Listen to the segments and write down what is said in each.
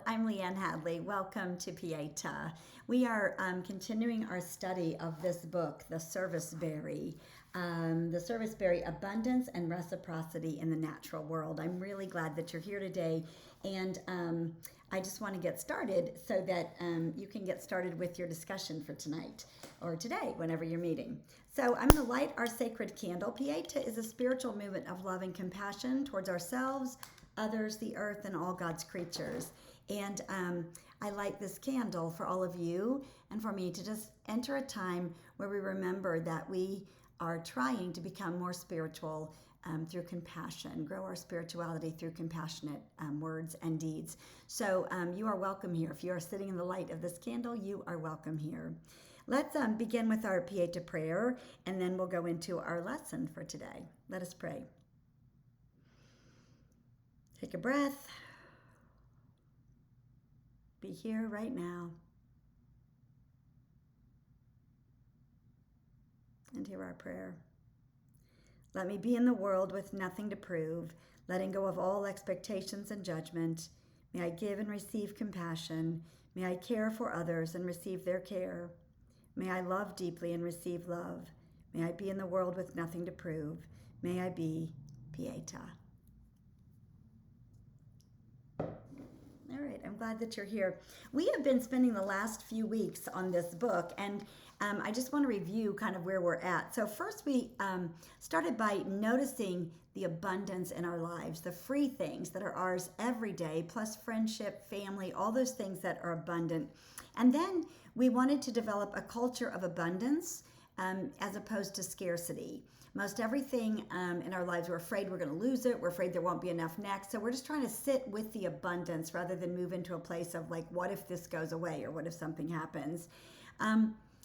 I'm Leanne Hadley. Welcome to Pieta. We are continuing our study of this book, The Serviceberry. The Serviceberry Abundance and Reciprocity in the Natural World. I'm really glad that you're here today, and I just want to get started so that you can get started with your discussion for tonight or today, whenever you're meeting. So I'm going to light our sacred candle. Pieta is a spiritual movement of love and compassion towards ourselves, others, the earth, and all God's creatures. And I light this candle for all of you and for me to just enter a time where we remember that we are trying to become more spiritual through compassion, grow our spirituality through compassionate words and deeds. So you are welcome here. If you are sitting in the light of this candle, you are welcome here. Let's begin with our Pieta prayer, and then we'll go into our lesson for today. Let us pray. Take a breath. Be here right now. And hear our prayer. Let me be in the world with nothing to prove, letting go of all expectations and judgment. May I give and receive compassion. May I care for others and receive their care. May I love deeply and receive love. May I be in the world with nothing to prove. May I be Pieta. All right, I'm glad that you're here. We have been spending the last few weeks on this book, and I just want to review kind of where we're at. So first we started by noticing the abundance in our lives, the free things that are ours every day, plus friendship, family, all those things that are abundant. And then we wanted to develop a culture of abundance as opposed to scarcity. Most everything in our lives, we're afraid we're going to lose it. We're afraid there won't be enough next. So we're just trying to sit with the abundance rather than move into a place of like, what if this goes away or what if something happens?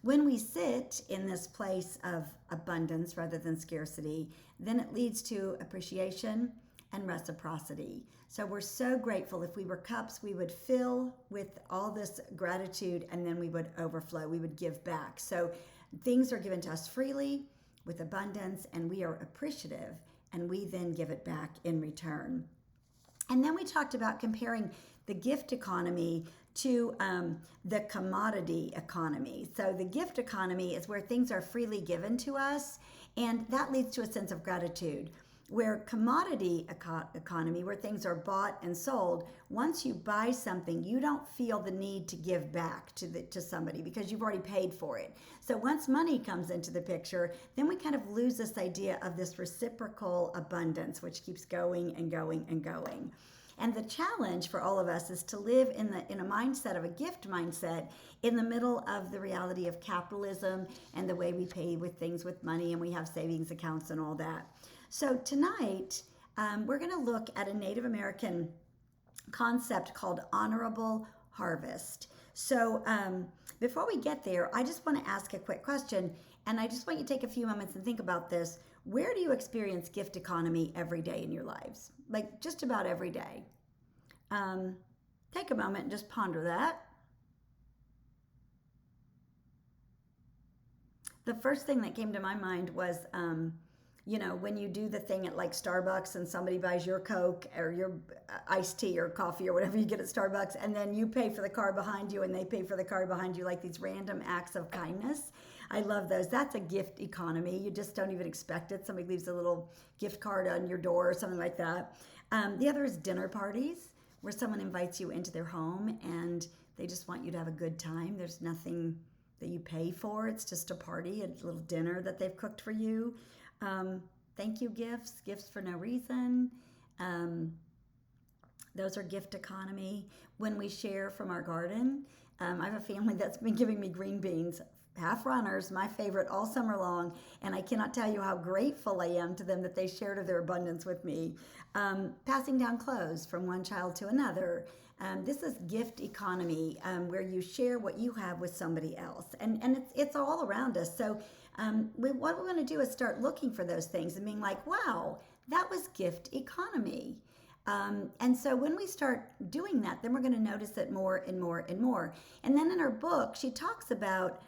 When we sit in this place of abundance rather than scarcity, then it leads to appreciation and reciprocity. So we're so grateful. If we were cups, we would fill with all this gratitude and then we would overflow. We would give back. So things are given to us freely with abundance, and we are appreciative, and we then give it back in return. And then we talked about comparing the gift economy to the commodity economy. So the gift economy is where things are freely given to us, and that leads to a sense of gratitude. Where commodity economy, where things are bought and sold, once you buy something, you don't feel the need to give back to somebody because you've already paid for it. So once money comes into the picture, then we kind of lose this idea of this reciprocal abundance, which keeps going and going and going. And the challenge for all of us is to live in a mindset of a gift mindset in the middle of the reality of capitalism and the way we pay with things with money, and we have savings accounts and all that. So tonight, we're going to look at a Native American concept called honorable harvest. So before we get there, I just want to ask a quick question, and I just want you to take a few moments and think about this. Where do you experience gift economy every day in your lives? Like just about every day. Take a moment and just ponder that. The first thing that came to my mind was when you do the thing at like Starbucks and somebody buys your Coke or your iced tea or coffee or whatever you get at Starbucks, and then you pay for the car behind you and they pay for the car behind you, like these random acts of kindness. I love those. That's a gift economy. You just don't even expect it. Somebody leaves a little gift card on your door or something like that. The other is dinner parties, where someone invites you into their home and they just want you to have a good time. There's nothing that you pay for. It's just a party, a little dinner that they've cooked for you. Thank you gifts for no reason. Those are gift economy. When we share from our garden, I have a family that's been giving me green beans, half runners, my favorite, all summer long, and I cannot tell you how grateful I am to them that they shared of their abundance with me. Passing down clothes from one child to another. This is gift economy, where you share what you have with somebody else, and it's all around us. So what we want to do is start looking for those things and being like, wow, that was gift economy. And so when we start doing that, then we're going to notice it more and more and more. And then in her book, she talks about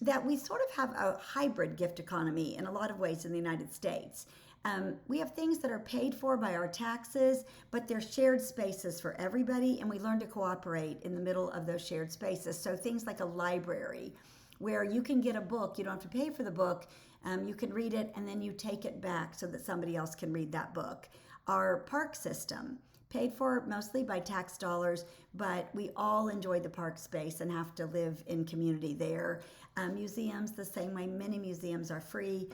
that we sort of have a hybrid gift economy in a lot of ways in the United States. We have things that are paid for by our taxes, but they're shared spaces for everybody, and we learn to cooperate in the middle of those shared spaces. So things like a library, where you can get a book, you don't have to pay for the book, you can read it, and then you take it back so that somebody else can read that book. Our park system, paid for mostly by tax dollars, but we all enjoy the park space and have to live in community there. Museums, the same way. Many museums are free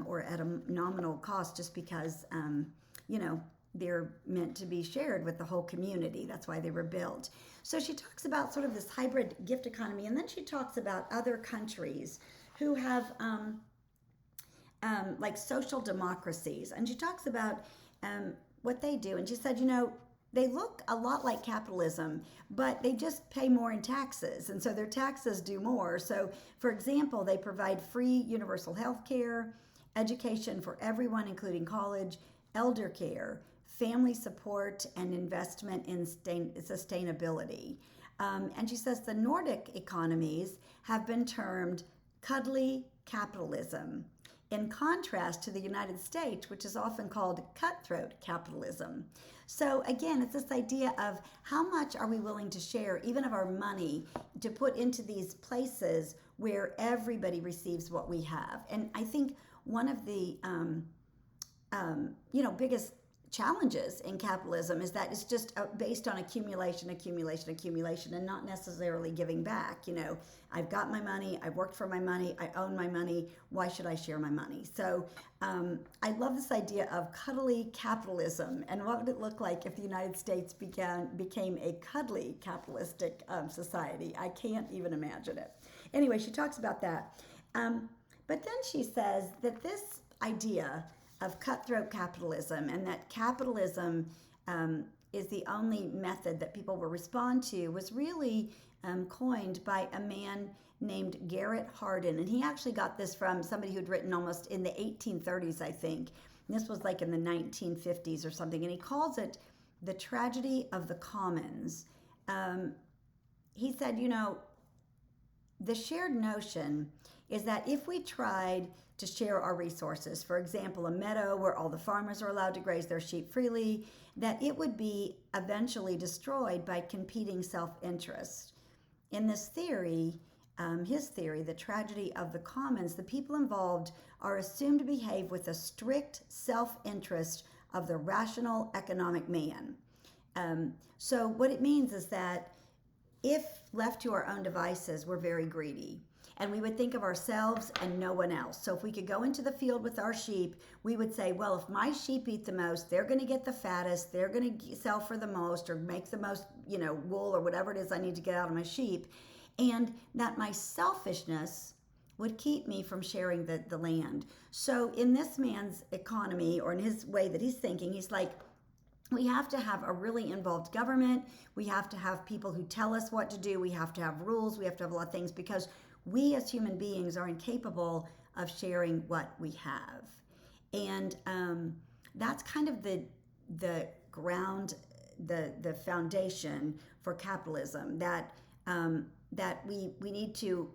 or at a nominal cost just because, they're meant to be shared with the whole community. That's why they were built. So she talks about sort of this hybrid gift economy, and then she talks about other countries who have like social democracies, and she talks about what they do. And she said, they look a lot like capitalism, but they just pay more in taxes, and so their taxes do more. So, for example, they provide free universal health care, education for everyone, including college, elder care, family support, and investment in sustainability. And she says the Nordic economies have been termed cuddly capitalism, in contrast to the United States, which is often called cutthroat capitalism. So again, it's this idea of how much are we willing to share, even of our money, to put into these places where everybody receives what we have. And I think one of the biggest challenges in capitalism is that it's just based on accumulation, and not necessarily giving back. I've got my money, I've worked for my money, I own my money, why should I share my money? So I love this idea of cuddly capitalism, and what would it look like if the United States became a cuddly capitalistic society? I can't even imagine it. Anyway, she talks about that. But then she says that this idea of cutthroat capitalism, and that capitalism is the only method that people will respond to, was really coined by a man named Garrett Hardin. And he actually got this from somebody who'd written almost in the 1830s, I think. And this was like in the 1950s or something. And he calls it the tragedy of the commons. He said, the shared notion is that if we tried to share our resources, for example, a meadow where all the farmers are allowed to graze their sheep freely, that it would be eventually destroyed by competing self-interest. In this theory, his theory, the tragedy of the commons, the people involved are assumed to behave with a strict self-interest of the rational economic man. So what it means is that if left to our own devices, we're very greedy. And we would think of ourselves and no one else. So if we could go into the field with our sheep, we would say, well, if my sheep eat the most, they're going to get the fattest, they're going to sell for the most, or make the most, wool or whatever it is I need to get out of my sheep. And that my selfishness would keep me from sharing the land. So in this man's economy, or in his way that he's thinking, he's like, we have to have a really involved government. We have to have people who tell us what to do. We have to have rules. We have to have a lot of things, because we as human beings are incapable of sharing what we have. And that's kind of the ground, the foundation for capitalism, that we need to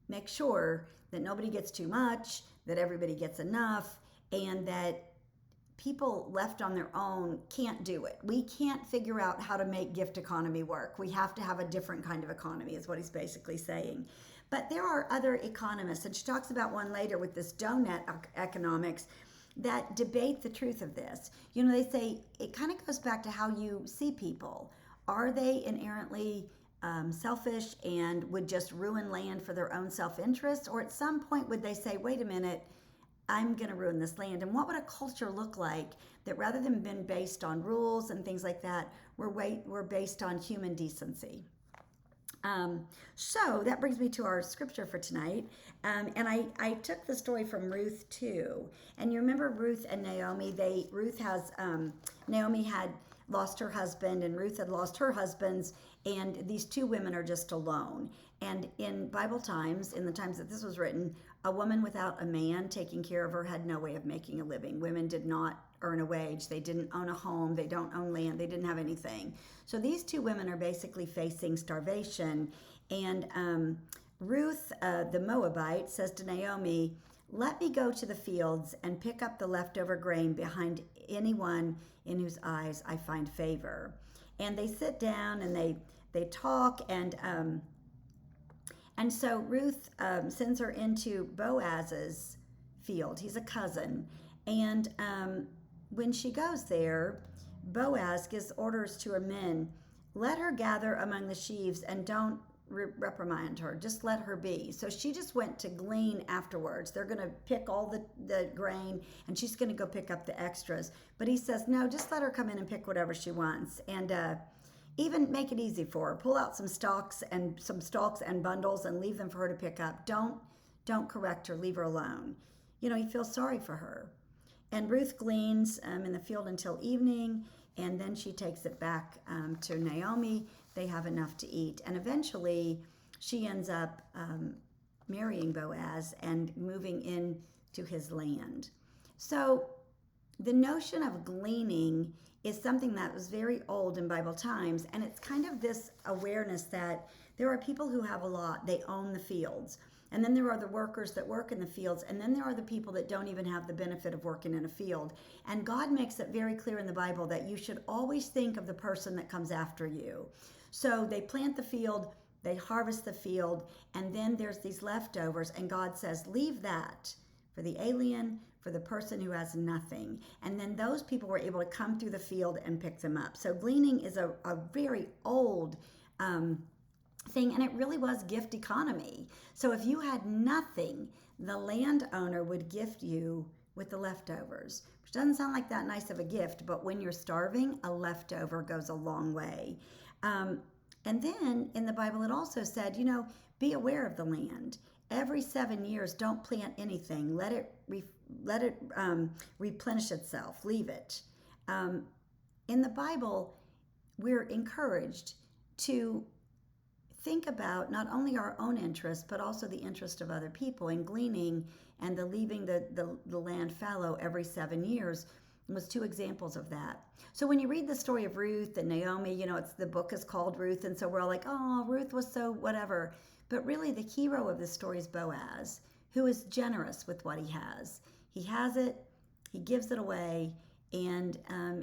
make sure that nobody gets too much, that everybody gets enough, and that people left on their own can't do it. We can't figure out how to make gift economy work. We have to have a different kind of economy, is what he's basically saying. But there are other economists, and she talks about one later with this donut economics, that debate the truth of this. They say it kind of goes back to how you see people. Are they inherently selfish and would just ruin land for their own self-interest? Or at some point would they say, wait a minute, I'm going to ruin this land? And what would a culture look like that, rather than being based on rules and things like that, we're based on human decency? So that brings me to our scripture for tonight. And I took the story from Ruth 2. And you remember Ruth and Naomi? Naomi had lost her husband, and Ruth had lost her husbands, and these two women are just alone. And in Bible times, in the times that this was written, a woman without a man taking care of her had no way of making a living. Women did not earn a wage. They didn't own a home. They don't own land. They didn't have anything. So these two women are basically facing starvation. And Ruth, the Moabite, says to Naomi, Let me go to the fields and pick up the leftover grain behind anyone in whose eyes I find favor. And they sit down and they talk, and so Ruth sends her into Boaz's field. He's a cousin. And when she goes there, Boaz gives orders to her men, let her gather among the sheaves and don't reprimand her. Just let her be. So she just went to glean afterwards. They're going to pick all the grain, and she's going to go pick up the extras. But he says, no, just let her come in and pick whatever she wants. And even make it easy for her. Pull out some stalks and bundles and leave them for her to pick up. Don't correct her. Leave her alone. He feels sorry for her. And Ruth gleans in the field until evening, and then she takes it back to Naomi. They have enough to eat. And eventually, she ends up marrying Boaz and moving into his land. So the notion of gleaning is something that was very old in Bible times, and it's kind of this awareness that there are people who have a lot. They own the fields. And then there are the workers that work in the fields, and then there are the people that don't even have the benefit of working in a field. And God makes it very clear in the Bible that you should always think of the person that comes after you. So they plant the field, they harvest the field, and then there's these leftovers, and God says, leave that for the alien, for the person who has nothing. And then those people were able to come through the field and pick them up. So gleaning is a very old thing, and it really was gift economy. So if you had nothing, the landowner would gift you with the leftovers, which doesn't sound like that nice of a gift, but when you're starving, a leftover goes a long way. And then in the Bible, it also said, be aware of the land. Every 7 years, don't plant anything. Let it replenish itself. Leave it. In the Bible, we're encouraged to think about not only our own interest, but also the interest of other people. And gleaning and the leaving the land fallow every 7 years was two examples of that. So when you read the story of Ruth and Naomi, the book is called Ruth, and so we're all like, oh, Ruth was so whatever. But really the hero of this story is Boaz, who is generous with what he has. He has it, he gives it away, and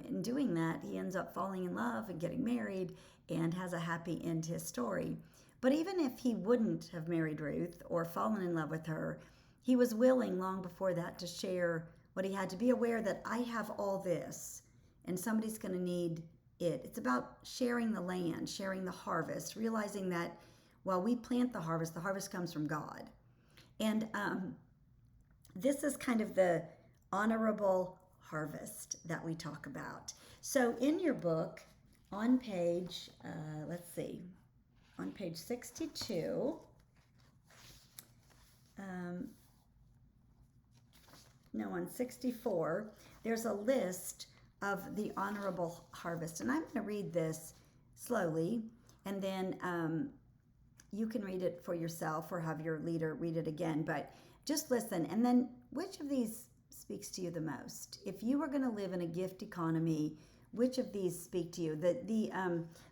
in doing that, he ends up falling in love and getting married and has a happy end to his story. But even if he wouldn't have married Ruth or fallen in love with her, he was willing long before that to share what he had, to be aware that I have all this and somebody's going to need it. It's about sharing the land, sharing the harvest, realizing that while we plant the harvest comes from God. And this is kind of the honorable harvest that we talk about. So in your book, on page, on page 62, on 64, there's a list of the honorable harvest. And I'm going to read this slowly, and then you can read it for yourself or have your leader read it again. But just listen, and then which of these speaks to you the most? If you were going to live in a gift economy, which of these speak to you?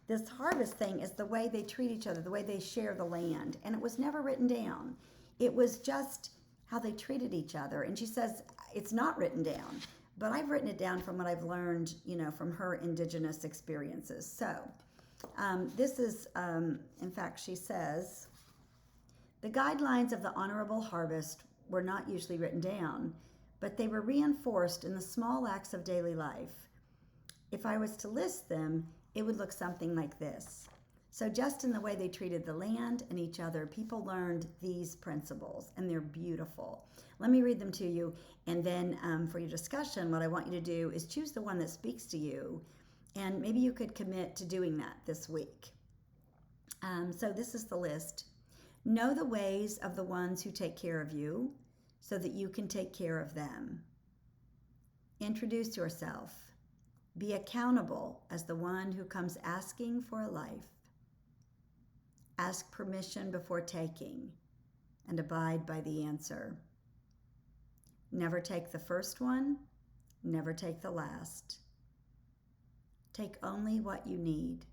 This harvest thing is the way they treat each other, the way they share the land. And it was never written down. It was just how they treated each other. And she says, it's not written down, but I've written it down from what I've learned, from her indigenous experiences. So this is, in fact, she says, the guidelines of the honorable harvest were not usually written down, but they were reinforced in the small acts of daily life. If I was to list them, it would look something like this. So just in the way they treated the land and each other, people learned these principles, and they're beautiful. Let me read them to you, and then for your discussion, what I want you to do is choose the one that speaks to you, and maybe you could commit to doing that this week. So this is the list. Know the ways of the ones who take care of you so that you can take care of them. Introduce yourself. Be accountable as the one who comes asking for a life. Ask permission before taking, and abide by the answer. Never take the first one, never take the last. Take only what you need.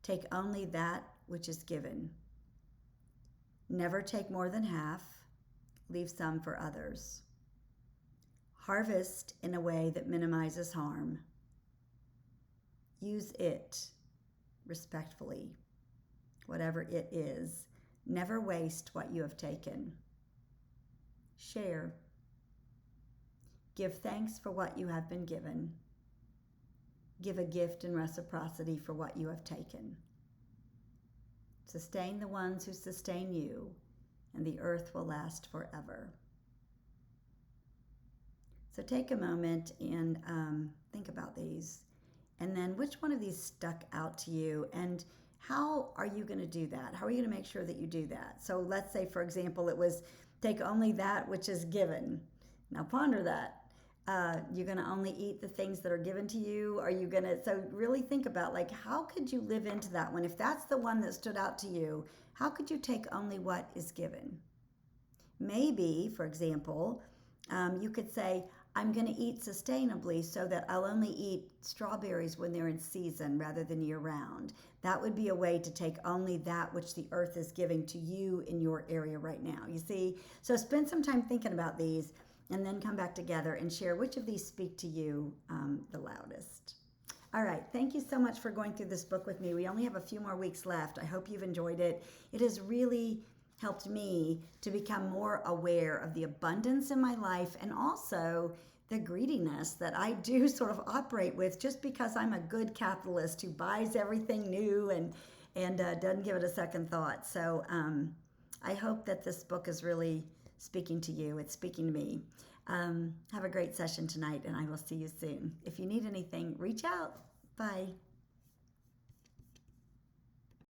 Take only that which is given. Never take more than half. leave some for others. Harvest in a way that minimizes harm. Use it respectfully, whatever it is. Never waste what you have taken. Share. Give thanks for what you have been given. Give a gift in reciprocity for what you have taken. Sustain the ones who sustain you, and the earth will last forever. So take a moment and think about these. And then which one of these stuck out to you, and how are you going to do that? How are you going to make sure that you do that? So let's say, for example, it was take only that which is given. Now ponder that. You're going to only eat the things that are given to you? Are you going to, so really think about, like, how could you live into that one? If that's the one that stood out to you, how could you take only what is given? Maybe, for example, you could say, I'm going to eat sustainably so that I'll only eat strawberries when they're in season rather than year round. That would be a way to take only that which the earth is giving to you in your area right now. You see? So spend some time thinking about these and then come back together and share which of these speak to you the loudest. All right. Thank you so much for going through this book with me. We only have a few more weeks left. I hope you've enjoyed it. It has really helped me to become more aware of the abundance in my life and also the greediness that I do sort of operate with just because I'm a good capitalist who buys everything new and doesn't give it a second thought. So I hope that this book is really speaking to you. It's speaking to me. Have a great session tonight, and I will see you soon. If you need anything, reach out. Bye.